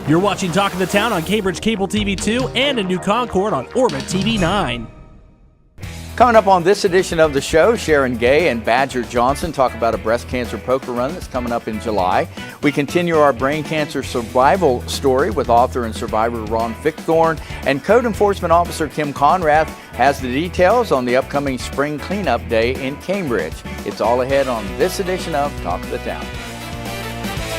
You're watching Talk of the Town on Cambridge Cable TV 2 and in New Concord on Orbit TV 9. Coming up on this edition of the show, Sharon Gay and Badger Johnson talk about a breast cancer poker run that's coming up in July. We continue our brain cancer survival story with author and survivor Ron Fichthorn, and Code Enforcement Officer Kim Conrath has the details on the upcoming Spring Cleanup Day in Cambridge. It's all ahead on this edition of Talk of the Town.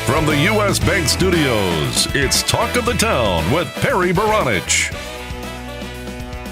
From the U.S. Bank Studios, it's Talk of the Town with Perry Baranich.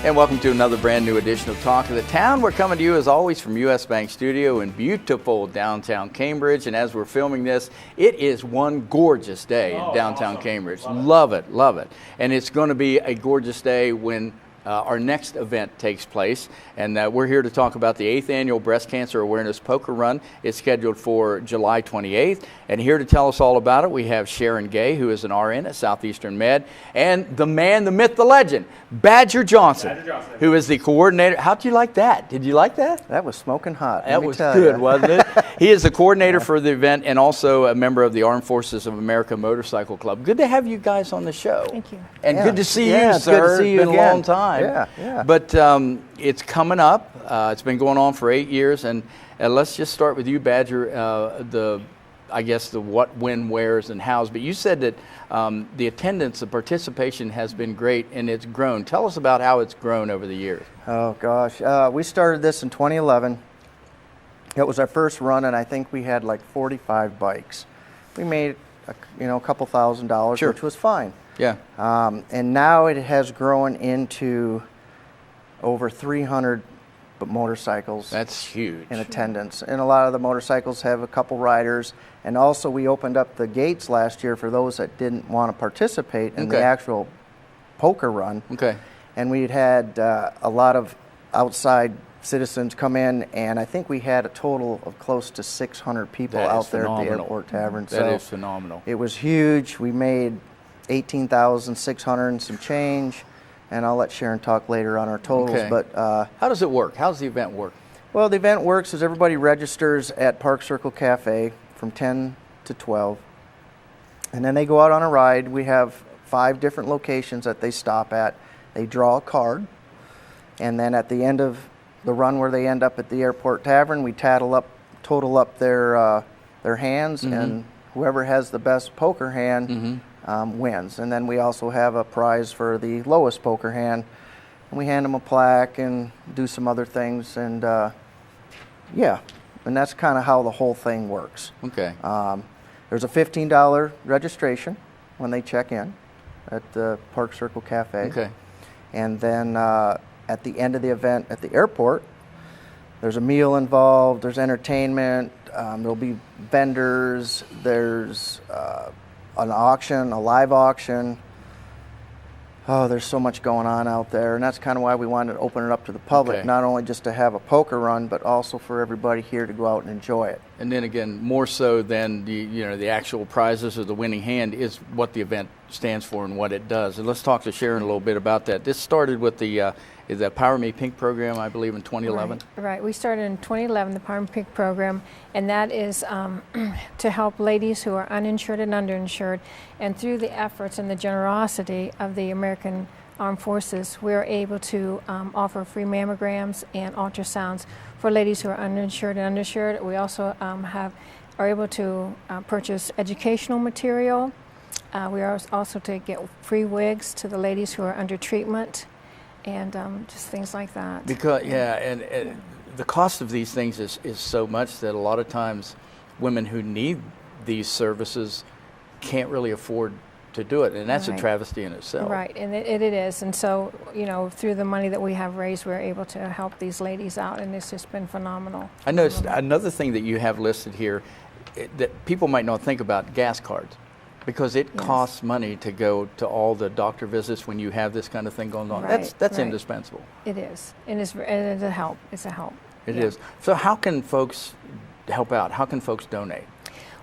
And welcome to another brand new edition of Talk of the Town. We're coming to you as always from U.S. Bank Studio in beautiful downtown Cambridge. And as we're filming this, it is one gorgeous day in downtown Cambridge. Love it, love it. And it's going to be a gorgeous day when our next event takes place, and we're here to talk about the 8th Annual Breast Cancer Awareness Poker Run. It's scheduled for July 28th, and here to tell us all about it, we have Sharon Gay, who is an RN at Southeastern Med, and the man, the myth, the legend, Badger Johnson, who is the coordinator. How'd you like that? Did you like that? That was smoking hot. That was good, wasn't it? He is the coordinator for the event and also a member of the Armed Forces of America Motorcycle Club. Good to have you guys on the show. Thank you. And good to see you, it's sir. good to see you It's been again. a long time. Yeah. But it's coming up. It's been going on for 8 years, and let's just start with you, Badger. The what, when, wheres, and hows. But you said that the attendance, the participation has been great, and it's grown. Tell us about how it's grown over the years. Oh gosh, we started this in 2011. It was our first run, and I think we had like 45 bikes. We made a couple $1,000, Sure. which was fine. Yeah. And now it has grown into over 300 motorcycles. That's huge. In attendance. And a lot of the motorcycles have a couple riders. And also we opened up the gates last year for those that didn't want to participate in the actual poker run. Okay. And we had a lot of outside citizens come in, and I think we had a total of close to 600 people out there at the airport tavern. That is phenomenal. It was huge. We made 18,600 and some change, and I'll let Sharon talk later on our totals. Okay. But how does it work? How does the event work? well, the event works is everybody registers at Park Circle Cafe from 10 to 12, and then they go out on a ride. We have 5 different locations that they stop at. They draw a card, and then at the end of the run where they end up at the airport tavern, we total up their hands, and whoever has the best poker hand wins. And then we also have a prize for the lowest poker hand, and we hand them a plaque and do some other things, and and that's kind of how the whole thing works. Okay. There's a $15 registration when they check in at the Park Circle Cafe. Okay. And then at the end of the event at the airport, there's a meal involved, there's entertainment, there'll be vendors, there's an auction, a live auction. Oh, there's so much going on out there, and that's kind of why we wanted to open it up to the public, not only just to have a poker run, but also for everybody here to go out and enjoy it. And then again, more so than the actual prizes or the winning hand is what the event stands for and what it does. And let's talk to Sharon a little bit about that. This started with the Power Me Pink program, I believe, in 2011. Right. We started in 2011, the Power Me Pink program, and that is to help ladies who are uninsured and underinsured. And through the efforts and the generosity of the American Armed Forces, we are able to offer free mammograms and ultrasounds for ladies who are uninsured and underinsured. We also are able to purchase educational material. We are also to get free wigs to the ladies who are under treatment, and just things like that. Because and the cost of these things is so much that a lot of times women who need these services can't really afford to do it, and that's a travesty in itself. Right, and it is. And so, through the money that we have raised, we're able to help these ladies out, and it's just been phenomenal. I noticed another thing that you have listed here that people might not think about: gas cards. Because it costs money to go to all the doctor visits when you have this kind of thing going on. Right, that's indispensable. It is, and it's a help. It's a help. It is. So how can folks help out? How can folks donate?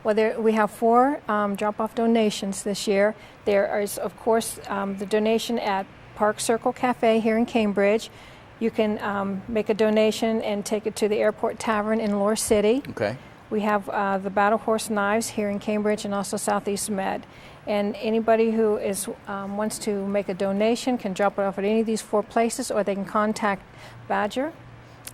Well, we have 4 drop-off donations this year. There is, of course, the donation at Park Circle Cafe here in Cambridge. You can make a donation and take it to the Airport Tavern in Lower City. Okay. We have the Battle Horse Knives here in Cambridge and also Southeast Med. And anybody who wants to make a donation can drop it off at any of these 4 places, or they can contact Badger,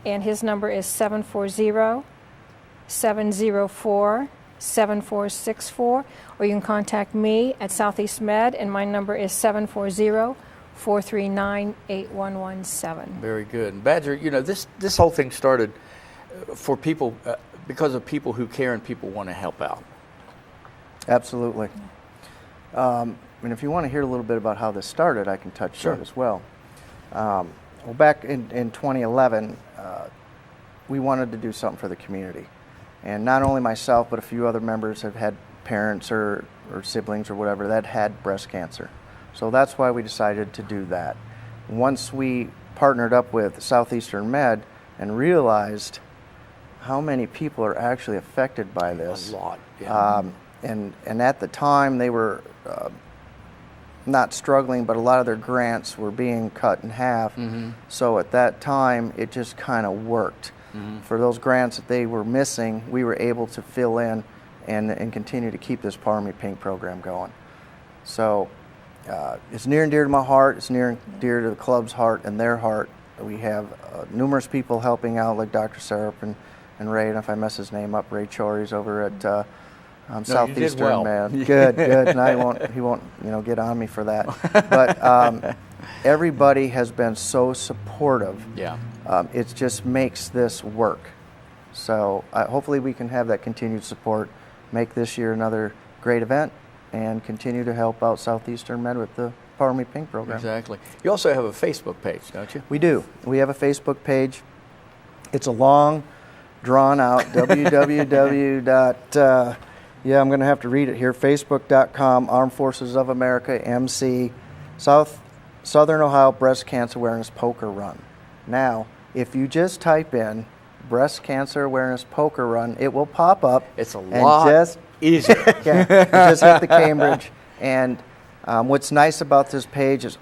and his number is 740-704-7464, or you can contact me at Southeast Med, and my number is 740-439-8117. Very good. Badger, this whole thing started for people because of people who care and people want to help out. Absolutely. And if you want to hear a little bit about how this started, I can touch that as well. Well, back in 2011, we wanted to do something for the community. And not only myself, but a few other members have had parents or siblings or whatever that had breast cancer. So that's why we decided to do that. Once we partnered up with Southeastern Med and realized how many people are actually affected by this. A lot, yeah. And at the time, they were not struggling, but a lot of their grants were being cut in half. So at that time, it just kind of worked. For those grants that they were missing, we were able to fill in and continue to keep this Power Me Pink program going. So it's near and dear to my heart. It's near and dear to the club's heart and their heart. We have numerous people helping out, like Dr. Sarup and Ray, and if I mess his name up, Ray Chory's over at Southeastern Med. Good. Now he won't get on me for that. But everybody has been so supportive. Yeah. It just makes this work. So hopefully we can have that continued support, make this year another great event, and continue to help out Southeastern Med with the Power Me Pink program. Exactly. You also have a Facebook page, don't you? We do. We have a Facebook page. It's a long, drawn-out www. I'm going to have to read it here. Facebook.com, Armed Forces of America, MC, Southern Ohio Breast Cancer Awareness Poker Run. Now, if you just type in Breast Cancer Awareness Poker Run, it will pop up. It's a lot easier. Just hit the Cambridge. And what's nice about this page is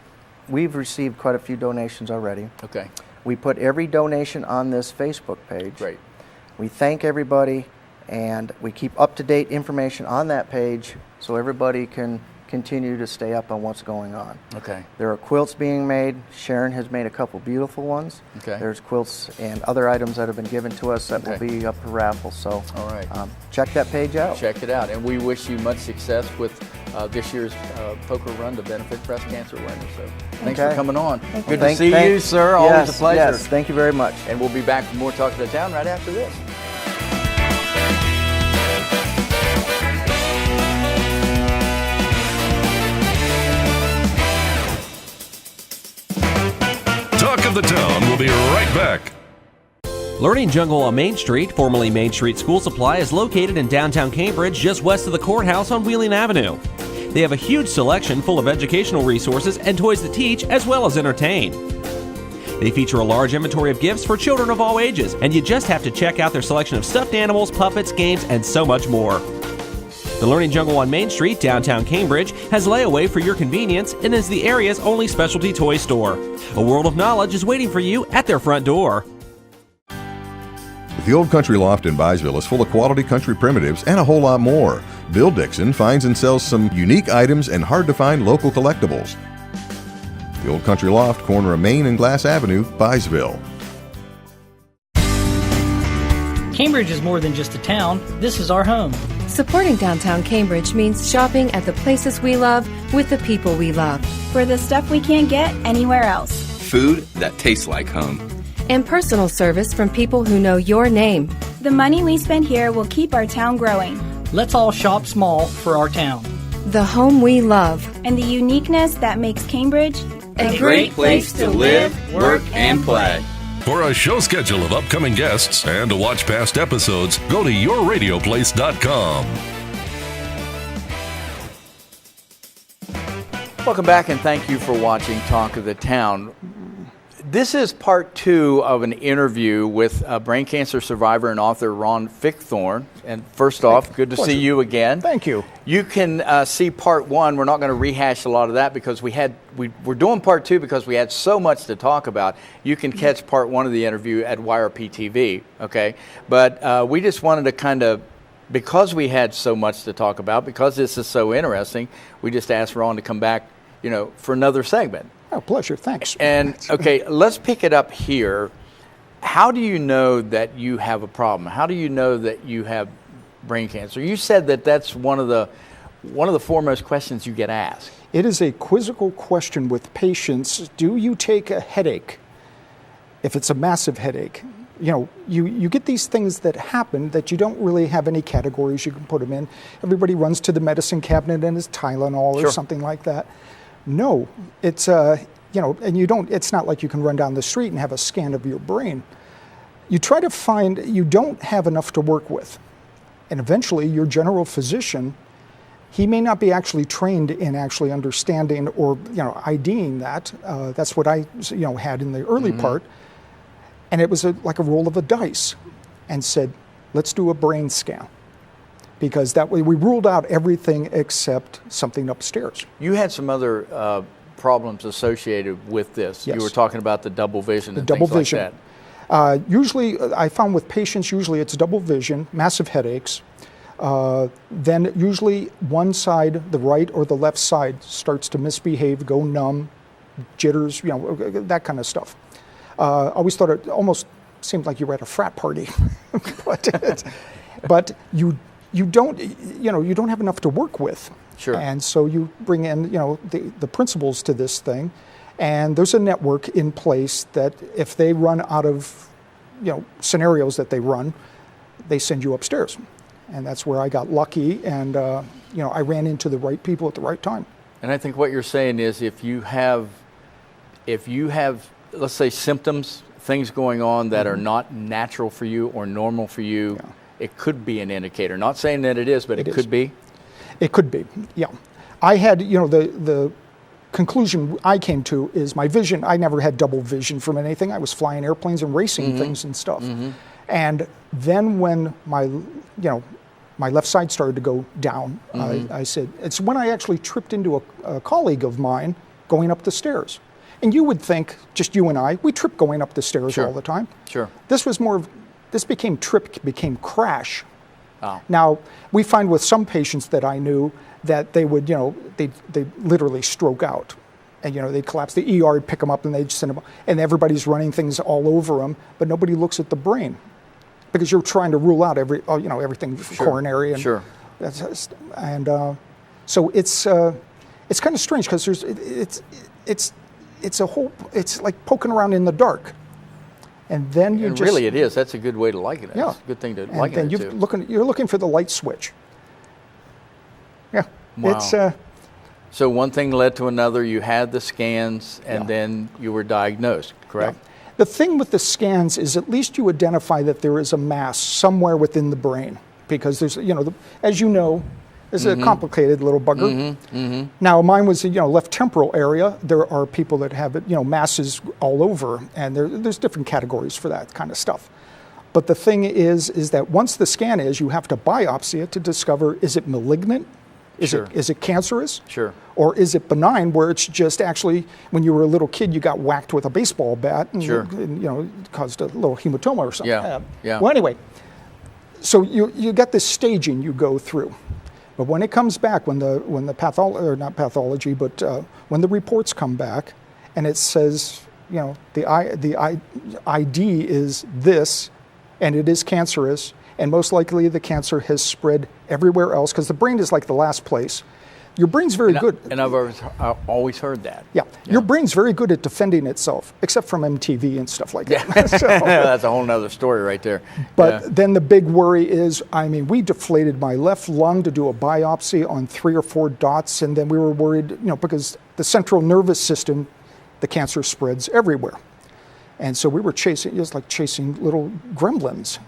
we've received quite a few donations already. Okay. We put every donation on this Facebook page. Great. We thank everybody, and we keep up-to-date information on that page so everybody can continue to stay up on what's going on. Okay. There are quilts being made. Sharon has made a couple beautiful ones. Okay. There's quilts and other items that have been given to us that will be up for raffle. So all right. Check that page out. Check it out. And we wish you much success with this year's poker run to benefit breast cancer awareness. So thanks for coming on. Good to see you, sir. Always a pleasure. Yes, thank you very much. And we'll be back with more Talk of the Town right after this. Talk of the Town will be right back. Learning Jungle on Main Street, formerly Main Street School Supply, is located in downtown Cambridge, just west of the courthouse on Wheeling Avenue. They have a huge selection full of educational resources and toys to teach as well as entertain. They feature a large inventory of gifts for children of all ages, and you just have to check out their selection of stuffed animals, puppets, games, and so much more. The Learning Jungle on Main Street, downtown Cambridge, has layaway for your convenience and is the area's only specialty toy store. A world of knowledge is waiting for you at their front door. The Old Country Loft in Byesville is full of quality country primitives and a whole lot more. Bill Dixon finds and sells some unique items and hard-to-find local collectibles. The Old Country Loft, corner of Main and Glass Avenue, Byesville. Cambridge is more than just a town. This is our home. Supporting downtown Cambridge means shopping at the places we love with the people we love. For the stuff we can't get anywhere else. Food that tastes like home. And personal service from people who know your name. The money we spend here will keep our town growing. Let's all shop small for our town. The home we love. And the uniqueness that makes Cambridge a great place to live, work, and play. For a show schedule of upcoming guests and to watch past episodes, go to yourradioplace.com. Welcome back, and thank you for watching Talk of the Town. This is part 2 of an interview with brain cancer survivor and author Ron Fichthorn. And first off, good to see you again. Thank you. You can see part 1. We're not going to rehash a lot of that because we're doing part 2 because we had so much to talk about. You can catch part 1 of the interview at YRP TV, okay? But we just wanted to kind of, because we had so much to talk about, because this is so interesting, we just asked Ron to come back, for another segment. Oh, pleasure. Thanks. And okay, let's pick it up here. How do you know that you have a problem? How do you know that you have brain cancer? You said that that's one of the foremost questions you get asked. It is a quizzical question with patients. Do you take a headache? If it's a massive headache, you get these things that happen that you don't really have any categories you can put them in. Everybody runs to the medicine cabinet and is Tylenol or something like that. No, it's and you don't. It's not like you can run down the street and have a scan of your brain. You try to find you don't have enough to work with, and eventually your general physician, he may not be actually trained in actually understanding or IDing that. That's what I had in the early part, and it was like a roll of a dice, and said, let's do a brain scan. Because that way we ruled out everything except something upstairs. You had some other problems associated with this. Yes. You were talking about the double vision and double things vision. like that. Usually, I found with patients, usually it's double vision, massive headaches. Then usually one side, the right or the left side, starts to misbehave, go numb, jitters, that kind of stuff. I always thought it almost seemed like you were at a frat party, but you don't have enough to work with. Sure. And so you bring in, the principles to this thing, and there's a network in place that if they run out of, scenarios that they run, they send you upstairs. And that's where I got lucky, and I ran into the right people at the right time. And I think what you're saying is if you have, let's say, symptoms, things going on that are not natural for you or normal for you, it could be an indicator. Not saying that it is, but it could be. It could be, yeah. I had, the conclusion I came to is my vision. I never had double vision from anything. I was flying airplanes and racing things and stuff. And then when my left side started to go down, I said, it's when I actually tripped into a colleague of mine going up the stairs. And you would think, just you and I, we trip going up the stairs all the time. Sure. This became crash. Oh. Now, we find with some patients that I knew that they would, they literally stroke out. And, they'd collapse. The ER would pick them up and they'd send them, and everybody's running things all over them, but nobody looks at the brain. Because you're trying to rule out everything coronary. And so it's kind of strange because it's like poking around in the dark. And then really it is. That's a good way to liken it. Yeah. It's a good thing to liken it to. You're looking for the light switch. Yeah. Wow. So one thing led to another. You had the scans, and then you were diagnosed, correct? Yeah. The thing with the scans is at least you identify that there is a mass somewhere within the brain. Because there's, as you know, it's a complicated little bugger. Now, mine was left temporal area. There are people that have it, masses all over, and there's different categories for that kind of stuff. But the thing is that once the scan is, you have to biopsy it to discover, is it malignant? Is it cancerous? Sure. Or is it benign, where it's just actually, when you were a little kid, you got whacked with a baseball bat and, it caused a little hematoma or something. Yeah. Well, anyway, so you get this staging you go through. But when it comes back, when the not pathology, but when the reports come back, and it says, the ID is this, and it is cancerous, and most likely the cancer has spread everywhere else, because the brain is like the last place. Your brain's very good. And I've always heard that. Yeah. Your brain's very good at defending itself, except from MTV and stuff like that. So, that's a whole nother story right there. But then the big worry is, we deflated my left lung to do a biopsy on 3 or 4 dots, and then we were worried, because the central nervous system, the cancer spreads everywhere. And so we were chasing little gremlins.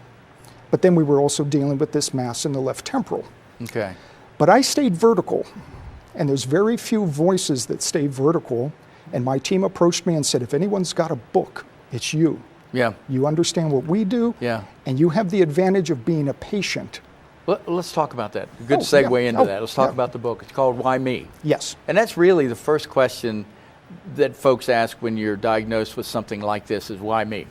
But then we were also dealing with this mass in the left temporal. Okay. But I stayed vertical. And there's very few voices that stay vertical. And my team approached me and said, if anyone's got a book, it's you. Yeah. You understand what we do, Yeah. and you have the advantage of being a patient. Let's talk about that. Good segue into that. Let's talk about the book. It's called Why Me? Yes. And that's really the first question that folks ask when you're diagnosed with something like this is why me?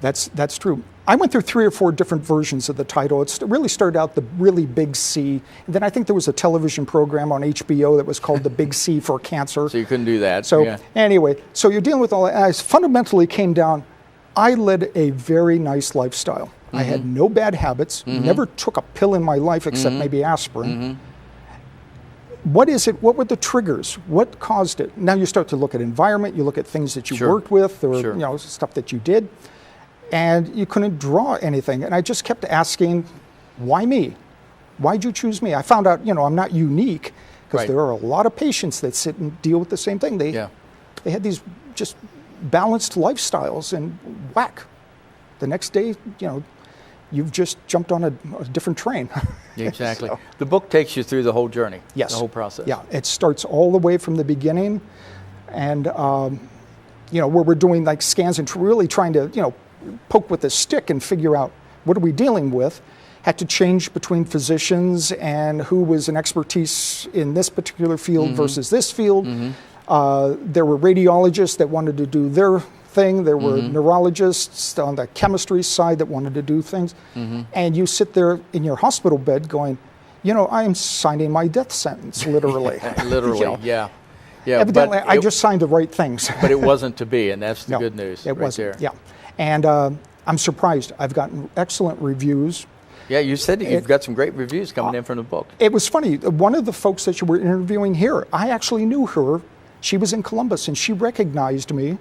That's true. I went through 3 or 4 different versions of the title. It really started out the really big C. And then I think there was a television program on HBO that was called The Big C for Cancer. So you couldn't do that. So anyway, so you're dealing with all that. And I fundamentally came down, I led a very nice lifestyle. I had no bad habits, never took a pill in my life except maybe aspirin. What is it? What were the triggers? What caused it? Now you start to look at environment, you look at things that you worked with or stuff that you did, and you couldn't draw anything. And I just kept asking, why me? Why'd you choose me? I found out, I'm not unique because there are a lot of patients that sit and deal with the same thing. They had these just balanced lifestyles, and whack. The next day, you've just jumped on a different train. Exactly. So, the book takes you through the whole journey. Yes. The whole process. Yeah. It starts all the way from the beginning, and where we're doing like scans and really trying to poke with a stick and figure out what are we dealing with. Had to change between physicians and who was an expertise in this particular field versus this field. There were radiologists that wanted to do their thing. There were neurologists on the chemistry side that wanted to do things. And you sit there in your hospital bed going, I am signing my death sentence, literally. Literally, yeah. Evidently, I just signed the right things. But it wasn't to be, and that's the good news. It wasn't, there. yeah. And I'm surprised. I've gotten excellent reviews. Yeah, you said that you've got some great reviews coming in from the book. It was funny. One of the folks that you were interviewing here, I actually knew her. She was in Columbus, and she recognized me.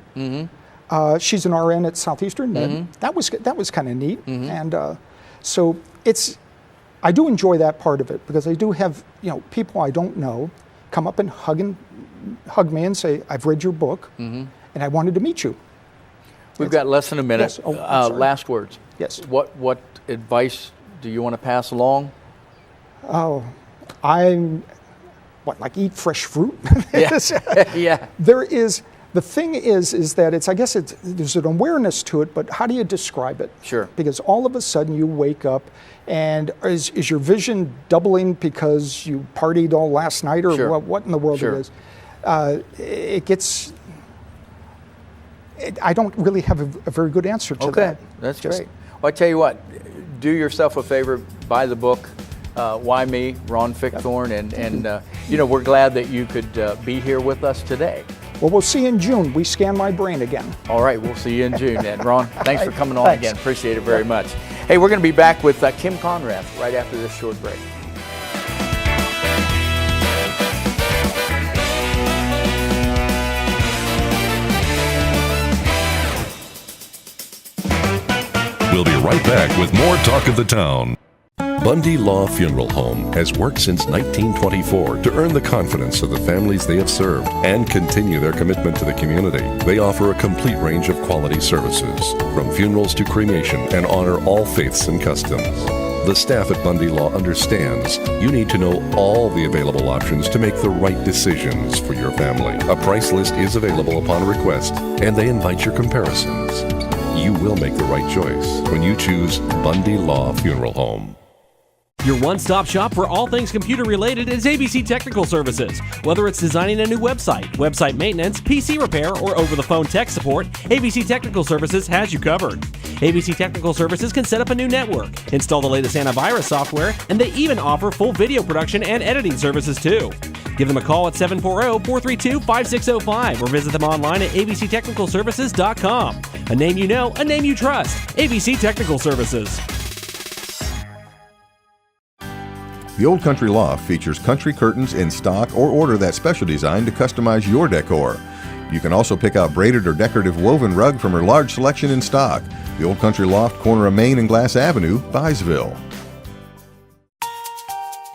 She's an RN at Southeastern Med. That was kind of neat. And so I do enjoy that part of it because I do have people I don't know come up and hug me and say, I've read your book, and I wanted to meet you. We've got less than a minute. Yes. Last words. Yes. What advice do you want to pass along? Oh, like eat fresh fruit? Yeah. The thing is that there's an awareness to it, but how do you describe it? Sure. Because all of a sudden you wake up and is your vision doubling because you partied all last night or what in the world it is? I don't really have a very good answer to that. Okay, that's great. Well, I tell you what, do yourself a favor, buy the book, Why Me, Ron Fichthorn, and we're glad that you could be here with us today. Well, we'll see you in June. We scan my brain again. All right, we'll see you in June. And Ron, thanks for coming on again. Appreciate it very much. Hey, we're going to be back with Kim Conrath right after this short break. We'll be right back with more Talk of the Town. Bundy Law Funeral Home has worked since 1924 to earn the confidence of the families they have served and continue their commitment to the community. They offer a complete range of quality services, from funerals to cremation, and honor all faiths and customs. The staff at Bundy Law understands you need to know all the available options to make the right decisions for your family. A price list is available upon request, and they invite your comparisons. You will make the right choice when you choose Bundy Law Funeral Home. Your one-stop shop for all things computer-related is ABC Technical Services. Whether it's designing a new website, website maintenance, PC repair, or over-the-phone tech support, ABC Technical Services has you covered. ABC Technical Services can set up a new network, install the latest antivirus software, and they even offer full video production and editing services too. Give them a call at 740-432-5605 or visit them online at abctechnicalservices.com. A name you know, a name you trust. ABC Technical Services. The Old Country Loft features country curtains in stock or order that special design to customize your decor. You can also pick out braided or decorative woven rug from her large selection in stock. The Old Country Loft, corner of Main and Glass Avenue, Byesville.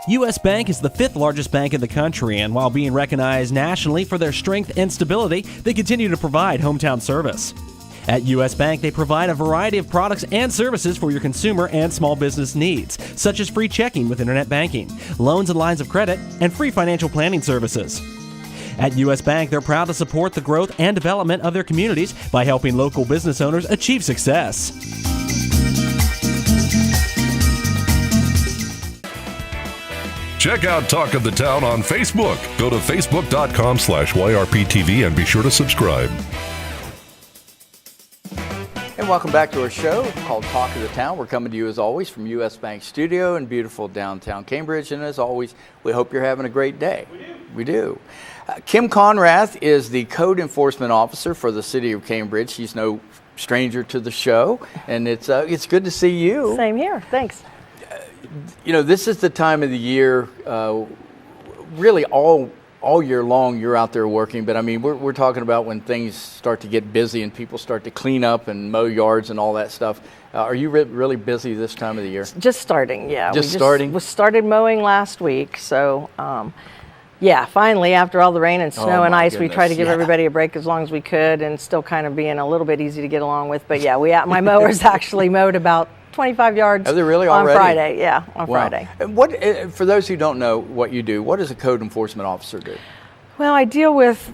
U.S. Bank is the 5th largest bank in the country, and while being recognized nationally for their strength and stability, they continue to provide hometown service. At U.S. Bank, they provide a variety of products and services for your consumer and small business needs, such as free checking with internet banking, loans and lines of credit, and free financial planning services. At U.S. Bank, they're proud to support the growth and development of their communities by helping local business owners achieve success. Check out Talk of the Town on Facebook. Go to facebook.com/YRPTV and be sure to subscribe. And welcome back to our show called Talk of the Town. We're coming to you as always from U.S. Bank Studio in beautiful downtown Cambridge. And as always, we hope you're having a great day. We do. Kim Conrath is the Code Enforcement Officer for the City of Cambridge. She's no stranger to the show, and it's good to see you. Same here. Thanks. You know, this is the time of the year, really all year long you're out there working, but I mean, we're talking about when things start to get busy and people start to clean up and mow yards and all that stuff. Are you really busy this time of the year? Just starting, yeah. We started mowing last week, so yeah, finally, after all the rain and snow and ice, we tried to give everybody a break as long as we could, and still kind of being a little bit easy to get along with. But yeah, my mowers actually mowed about 25 yards Are they really on already? Friday. Yeah, on Friday. And what, for those who don't know what you do, what does a code enforcement officer do? Well, I deal with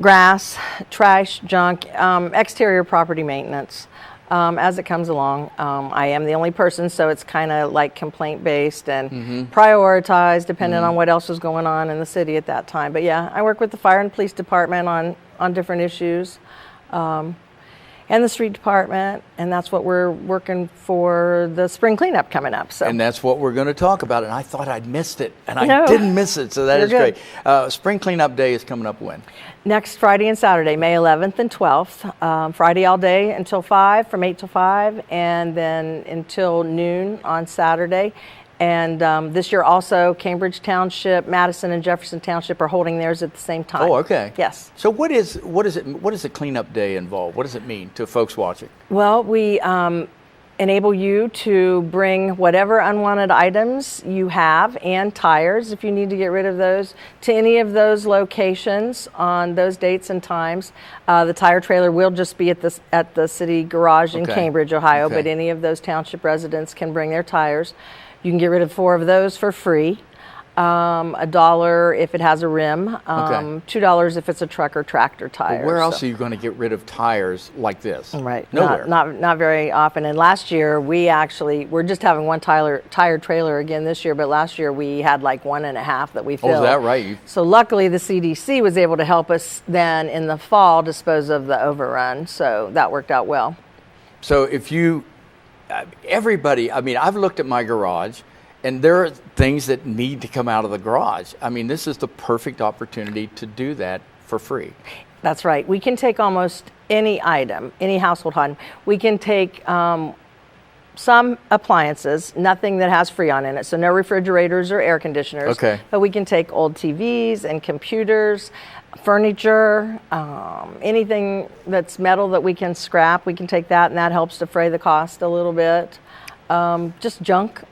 grass, trash, junk, exterior property maintenance as it comes along. I am the only person, so it's kind of like complaint based and prioritized depending on what else is going on in the city at that time. But yeah, I work with the fire and police department on different issues. And the street department, and that's what we're working for the spring cleanup coming up. So. And that's what we're going to talk about, and I thought I'd missed it, and I didn't miss it, so that is great. Spring cleanup day is coming up when? Next Friday and Saturday, May 11th and 12th. Friday all day until 5, from 8 to 5, and then until noon on Saturday. And this year also, Cambridge Township, Madison, and Jefferson Township are holding theirs at the same time. Oh, okay. Yes. So what does a cleanup day involve? What does it mean to folks watching? Well, we enable you to bring whatever unwanted items you have and tires, if you need to get rid of those, to any of those locations on those dates and times. The tire trailer will just be at the city garage in Cambridge, Ohio, but any of those township residents can bring their tires. You can get rid of 4 of those for free. $1 if it has a rim. $2 if it's a truck or tractor tire. But where else are you going to get rid of tires like this? Right. Nowhere. Not very often. And last year we're just having one tire trailer again this year, but last year we had like 1.5 that we filled. Oh, is that right? So luckily the CDC was able to help us then in the fall dispose of the overrun. So that worked out well. So if everybody, I mean, I've looked at my garage, and there are things that need to come out of the garage. I mean, this is the perfect opportunity to do that for free. That's right. We can take almost any item, any household item. We can take some appliances, nothing that has Freon in it, so no refrigerators or air conditioners. Okay. But we can take old TVs and computers, furniture, anything that's metal that we can scrap, we can take that, and that helps defray the cost a little bit. Just junk,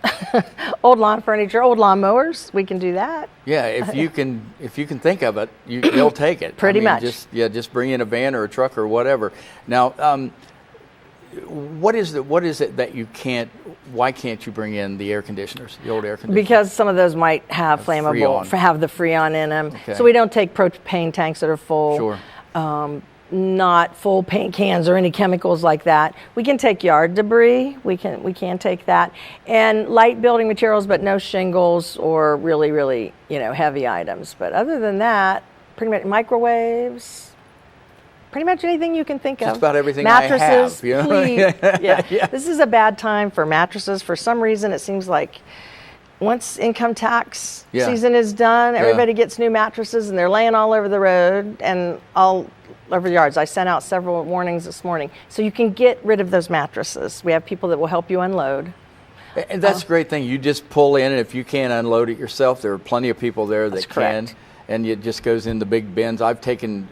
old lawn furniture, old lawn mowers, we can do that. Yeah, if you can think of it, they'll take it. Pretty much. Just bring in a van or a truck or whatever. Now, what is it that you can't? Why can't you bring in the air conditioners, the old air conditioners? Because some of those might have flammable, have the Freon in them. Okay. So we don't take propane tanks that are full. Sure. Not full paint cans or any chemicals like that. We can take yard debris. We can take that, and light building materials, but no shingles or really heavy items. But other than that, pretty much microwaves. Pretty much anything you can think of. Just about everything mattresses, I have. Please. Yeah. This is a bad time for mattresses. For some reason, it seems like once income tax season is done, everybody gets new mattresses, and they're laying all over the road and all over the yards. I sent out several warnings this morning. So you can get rid of those mattresses. We have people that will help you unload. And that's a great thing. You just pull in, and if you can't unload it yourself, there are plenty of people there that can. And it just goes in the big bins. I've taken,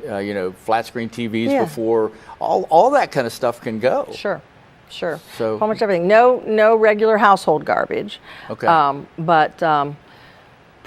flat screen TVs before. All that kind of stuff can go. Sure. So almost everything. No regular household garbage. Okay. But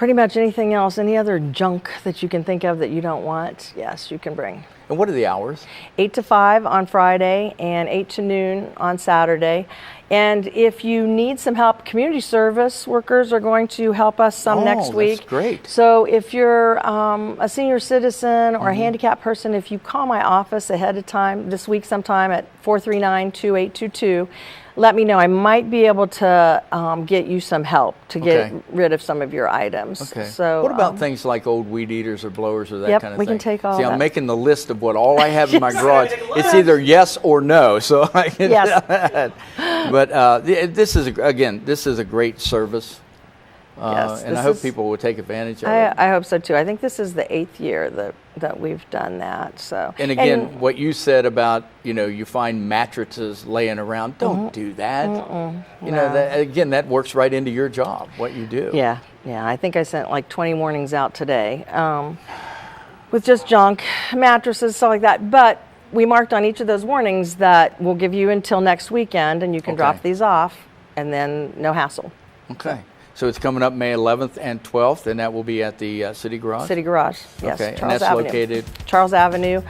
Pretty much anything else, any other junk that you can think of that you don't want, yes, you can bring. And what are the hours? 8 to 5 on Friday and 8 to noon on Saturday. And if you need some help, community service workers are going to help us some next week. That's great. So if you're a senior citizen or a handicapped person, if you call my office ahead of time, this week sometime at 439-2822, let me know. I might be able to get you some help to get rid of some of your items. Okay. So, what about things like old weed eaters or blowers or that yep, kind of we thing? can take all See, that. I'm making the list of what all I have in my garage. It's either yes or no. So I can yes. But this is a great service. Yes, and I hope people will take advantage of it. I hope so too. I think this is the 8th year that we've done that. So. And again, what you said about, you find mattresses laying around, don't do that. That works right into your job, what you do. Yeah. I think I sent like 20 warnings out today with just junk, mattresses, stuff like that. But we marked on each of those warnings that we'll give you until next weekend, and you can drop these off, and then no hassle. Okay. So it's coming up May 11th and 12th, and that will be at the City Garage? City Garage, yes. Okay, Charles and that's Avenue. located? Charles Avenue.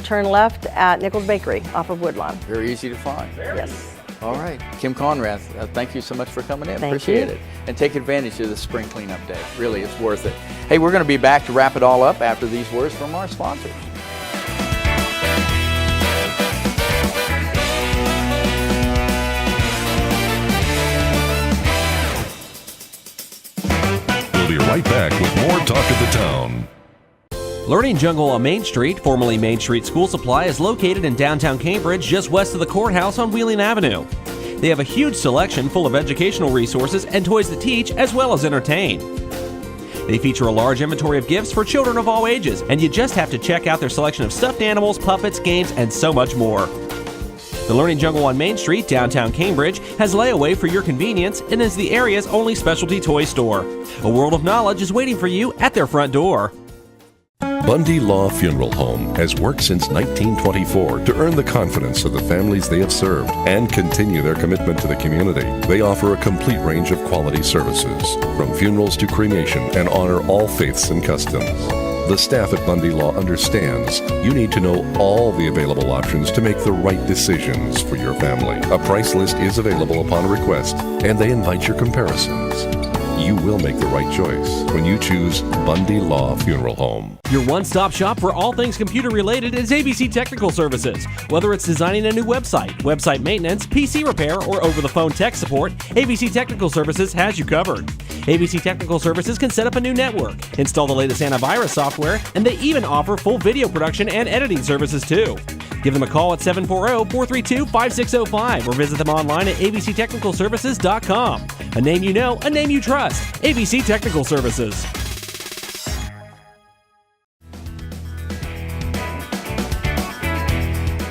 Turn left at Nichols Bakery off of Woodlawn. Very easy to find. Yes. All right. Kim Conrath, thank you so much for coming in. Thank Appreciate you. it. And take advantage of the spring cleanup day. Really, it's worth it. Hey, we're going to be back to wrap it all up after these words from our sponsors. We'll be right back with more Talk of the Town. Learning Jungle on Main Street, formerly Main Street School Supply, is located in downtown Cambridge, just west of the courthouse on Wheeling Avenue. They have a huge selection full of educational resources and toys that teach as well as entertain. They feature a large inventory of gifts for children of all ages, and you just have to check out their selection of stuffed animals, puppets, games, and so much more. The Learning Jungle on Main Street, downtown Cambridge, has layaway for your convenience and is the area's only specialty toy store. A world of knowledge is waiting for you at their front door. Bundy Law Funeral Home has worked since 1924 to earn the confidence of the families they have served and continue their commitment to the community. They offer a complete range of quality services, from funerals to cremation, and honor all faiths and customs. The staff at Bundy Law understands you need to know all the available options to make the right decisions for your family. A price list is available upon request, and they invite your comparisons. You will make the right choice when you choose Bundy Law Funeral Home. Your one-stop shop for all things computer-related is ABC Technical Services. Whether it's designing a new website, website maintenance, PC repair, or over-the-phone tech support, ABC Technical Services has you covered. ABC Technical Services can set up a new network, install the latest antivirus software, and they even offer full video production and editing services too. Give them a call at 740-432-5605 or visit them online at abctechnicalservices.com. A name you know, a name you trust. ABC Technical Services.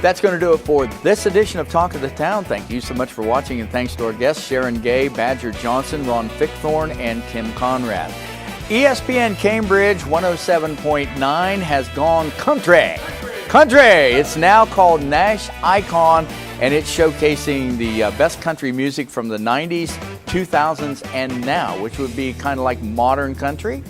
That's going to do it for this edition of Talk of the Town. Thank you so much for watching, and thanks to our guests, Sharon Gay, Badger Johnson, Ron Fichthorn, and Kim Conrath. ESPN Cambridge 107.9 has gone country. It's now called Nash Icon, and it's showcasing the best country music from the 90s, 2000s, and now, which would be kind of like modern country.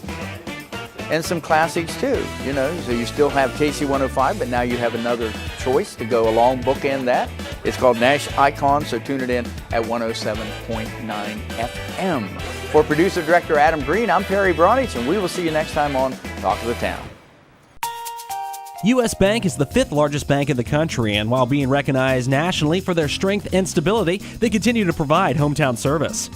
And some classics too, so you still have KC 105, but now you have another choice to go along, bookend that. It's called Nash Icon, so tune it in at 107.9 FM. For producer director Adam Green, I'm Perry Bronich, and we will see you next time on Talk of the Town. U.S. Bank is the 5th largest bank in the country, and while being recognized nationally for their strength and stability, they continue to provide hometown service.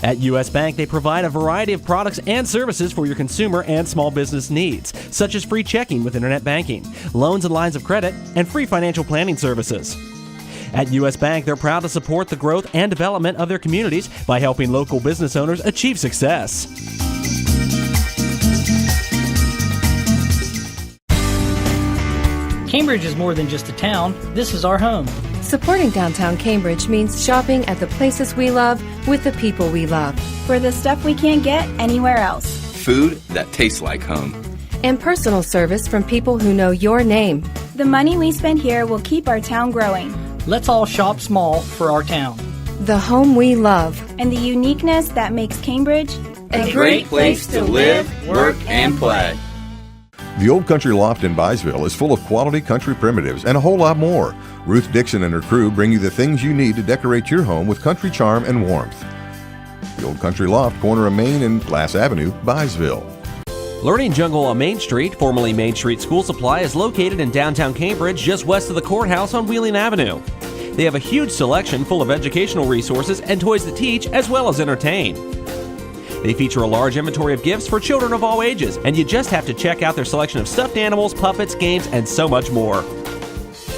At U.S. Bank, they provide a variety of products and services for your consumer and small business needs, such as free checking with internet banking, loans and lines of credit, and free financial planning services. At U.S. Bank, they're proud to support the growth and development of their communities by helping local business owners achieve success. Cambridge is more than just a town. This is our home. Supporting downtown Cambridge means shopping at the places we love with the people we love. For the stuff we can't get anywhere else. Food that tastes like home. And personal service from people who know your name. The money we spend here will keep our town growing. Let's all shop small for our town. The home we love. And the uniqueness that makes Cambridge A great place to live, work, and play. The Old Country Loft in Byesville is full of quality country primitives and a whole lot more. Ruth Dixon and her crew bring you the things you need to decorate your home with country charm and warmth. The Old Country Loft, corner of Main and Glass Avenue, Byesville. Learning Jungle on Main Street, formerly Main Street School Supply, is located in downtown Cambridge, just west of the courthouse on Wheeling Avenue. They have a huge selection full of educational resources and toys that teach as well as entertain. They feature a large inventory of gifts for children of all ages, and you just have to check out their selection of stuffed animals, puppets, games, and so much more.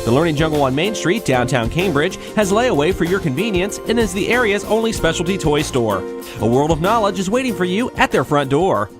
The Learning Jungle on Main Street, downtown Cambridge, has layaway for your convenience and is the area's only specialty toy store. A world of knowledge is waiting for you at their front door.